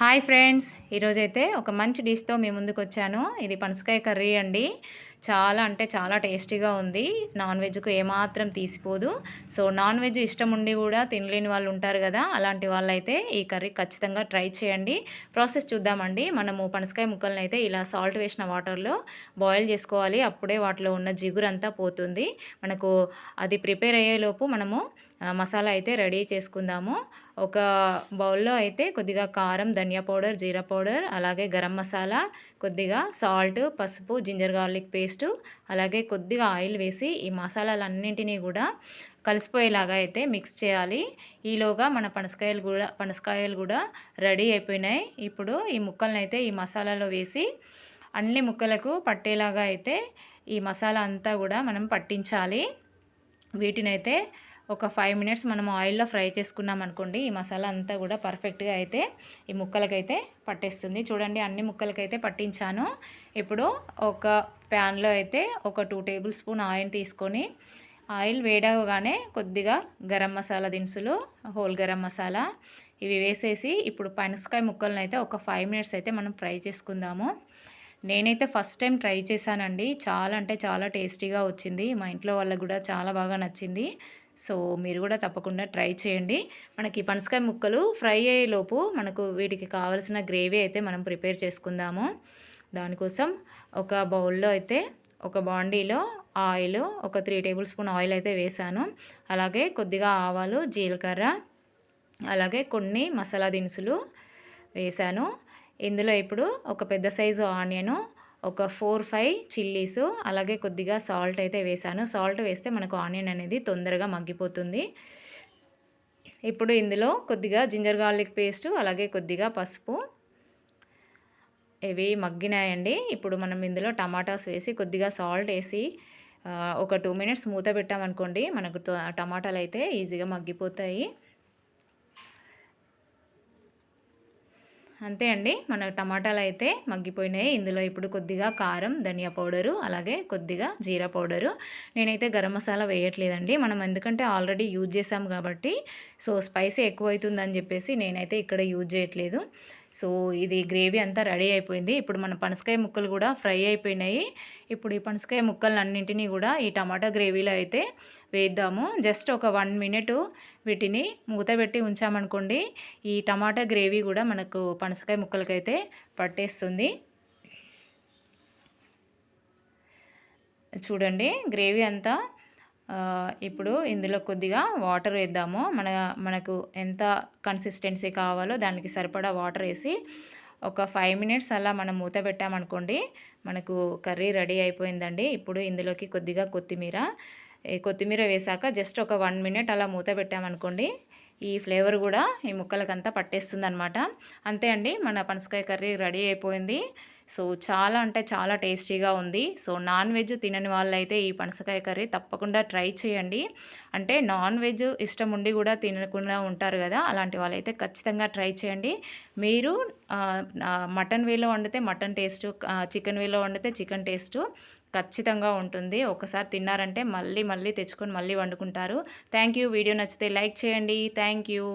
Hi friends, ఈరోజైతే ఒక మంచి డిష్‌తో మీ ముందుకొచ్చాను. ఇది పనసకాయ కర్రీ అండి. చాలా అంటే చాలా టేస్టీగా ఉంది. నాన్ వెజ్‌కు ఏమాత్రం తీసిపోదు. సో, నాన్ వెజ్ ఇష్టం ఉండి కూడా తినలేని వాళ్ళు ఉంటారు కదా! అలాంటి వాళ్ళైతే ఈ కర్రీ ఖచ్చితంగా ట్రై చేయండి. ప్రాసెస్ చూద్దామండి. మనము పనసకాయ ముక్కలనైతే ఇలా సాల్ట్ వేసిన వాటర్‌లో బాయిల్ చేసుకోవాలి. అప్పుడే వాటిలో ఉన్న జిగురంతా పోతుంది. మనకు అది ప్రిపేర్ అయ్యేలోపు మనము మసాలా అయితే రెడీ చేసుకుందాము. ఒక బౌల్‌లో అయితే కొద్దిగా కారం, ధనియా పౌడర్, జీరా పౌడర్, అలాగే గరం మసాలా, కొద్దిగా సాల్ట్, పసుపు, జింజర్ గార్లిక్ పేస్టు, అలాగే కొద్దిగా ఆయిల్ వేసి ఈ మసాలాలన్నింటినీ గూడా కలిసిపోయేలాగా అయితే మిక్స్ చేయాలి. ఈలోగా మన పనసకాయలు గూడా రెడీ అయిపోయినాయి. ఇప్పుడు ఈ ముక్కలనైతే ఈ మసాలాలో వేసి అన్ని ముక్కలకు పట్టేలాగా అయితే ఈ మసాలా అంతా గూడా మనం పట్టించాలి. వీటినైతే ఒక 5 మినిట్స్ మనం ఆయిల్‌లో ఫ్రై చేసుకున్నామనుకోండి, ఈ మసాలా అంతా గూడా పర్ఫెక్ట్‌గా అయితే ఈ ముక్కలకైతే పట్టేస్తుంది. చూడండి, అన్ని ముక్కలకైతే పట్టించాను. ఇప్పుడు ఒక ప్యాన్‌లో అయితే ఒక 2 టేబుల్ స్పూన్ ఆయిల్ తీసుకొని, ఆయిల్ వేడవగానే కొద్దిగా గరం మసాలా దినుసులు, హోల్ గరం మసాలా ఇవి వేసేసి ఇప్పుడు పనసకాయ ముక్కలనైతే ఒక 5 మినిట్స్ అయితే మనం ఫ్రై చేసుకుందాము. నేనైతే ఫస్ట్ టైం ట్రై చేశానండి. చాలా అంటే చాలా టేస్టీగా వచ్చింది. మా ఇంట్లో వాళ్ళకి గూడా చాలా బాగా నచ్చింది. సో, మీరు గూడా తప్పకుండా ట్రై చేయండి. మనకి పనసకాయ ముక్కలు ఫ్రై అయ్యేలోపు మనకు వీటికి కావాల్సిన గ్రేవీ అయితే మనం ప్రిపేర్ చేసుకుందాము. దానికోసం ఒక బౌల్‌లో అయితే ఒక బాండీలో ఆయిల్ ఒక 3 టేబుల్ స్పూన్ ఆయిల్ అయితే వేశాను. అలాగే కొద్దిగా ఆవాలు, జీలకర్ర, అలాగే కొన్ని మసాలా దినుసులు వేశాను. ఇందులో ఇప్పుడు ఒక పెద్ద సైజు ఆనియను, ఒక 4, 5 చిల్లీసు, అలాగే కొద్దిగా సాల్ట్ అయితే వేశాను. సాల్ట్ వేస్తే మనకు ఆనియన్ అనేది తొందరగా మగ్గిపోతుంది. ఇప్పుడు ఇందులో కొద్దిగా జింజర్ గార్లిక్ పేస్టు, అలాగే కొద్దిగా పసుపు ఇవి మగ్గినాయండి. ఇప్పుడు మనం ఇందులో టమాటాస్ వేసి కొద్దిగా సాల్ట్ ఏసి ఒక 2 మినిట్స్ మూత పెట్టామనుకోండి, మనకు టమాటాలైతే ఈజీగా మగ్గిపోతాయి. అంతే అండి, మన టమాటాలైతే మగ్గిపోయినాయి. ఇందులో ఇప్పుడు కొద్దిగా కారం, ధనియా పౌడరు, అలాగే కొద్దిగా జీరా పౌడరు. నేనైతే గరం మసాలా వేయట్లేదండి. మనం ఎందుకంటే ఆల్రెడీ యూజ్ చేసాం కాబట్టి, సో స్పైసీ ఎక్కువైతుందని చెప్పేసి నేనైతే ఇక్కడ యూజ్ చేయట్లేదు. సో, ఇది గ్రేవీ అంతా రెడీ అయిపోయింది. ఇప్పుడు మన పనసకాయ ముక్కలు కూడా ఫ్రై అయిపోయినాయి. ఇప్పుడు ఈ పనసకాయ ముక్కలన్నింటినీ కూడా ఈ టమాటా గ్రేవీలో అయితే వేద్దాము. జస్ట్ ఒక 1 మినిట్ వీటిని మూత పెట్టి ఉంచామనుకోండి, ఈ టమాటా గ్రేవీ కూడా మనకు పనసకాయ ముక్కలకైతే పట్టేస్తుంది. చూడండి, గ్రేవీ అంతా ఇప్పుడు ఇందులో కొద్దిగా వాటర్ వేద్దాము. మనకు ఎంత కన్సిస్టెన్సీ కావాలో దానికి సరిపడా వాటర్ వేసి ఒక 5 మినిట్స్ అలా మనం మూత పెట్టామనుకోండి, మనకు కర్రీ రెడీ అయిపోయిందండి. ఇప్పుడు ఇందులోకి కొద్దిగా కొత్తిమీర వేశాక జస్ట్ ఒక 1 మినిట్ అలా మూత పెట్టామనుకోండి, ఈ ఫ్లేవర్ కూడా ఈ ముక్కలకంతా పట్టేస్తుందనమాట. అంతే అండి, మన పనసకాయ కర్రీ రెడీ అయిపోయింది. సో, చాలా అంటే చాలా టేస్టీగా ఉంది. సో, నాన్ వెజ్ తినని వాళ్ళైతే ఈ పనసకాయ కర్రీ తప్పకుండా ట్రై చేయండి. అంటే నాన్ వెజ్ ఇష్టం ఉండి కూడా తినకుండా ఉంటారు కదా! అలాంటి వాళ్ళైతే ఖచ్చితంగా ట్రై చేయండి. మీరు మటన్ వేలో వండితే మటన్ టేస్టు, చికెన్ వేలో వండితే చికెన్ టేస్టు ఖచ్చితంగా ఉంటుంది. ఒకసారి తిన్నారంటే మళ్ళీ మళ్ళీ తెచ్చుకొని మళ్ళీ వండుకుంటారు. Thank you. వీడియో నచ్చితే లైక్ చేయండి. Thank you.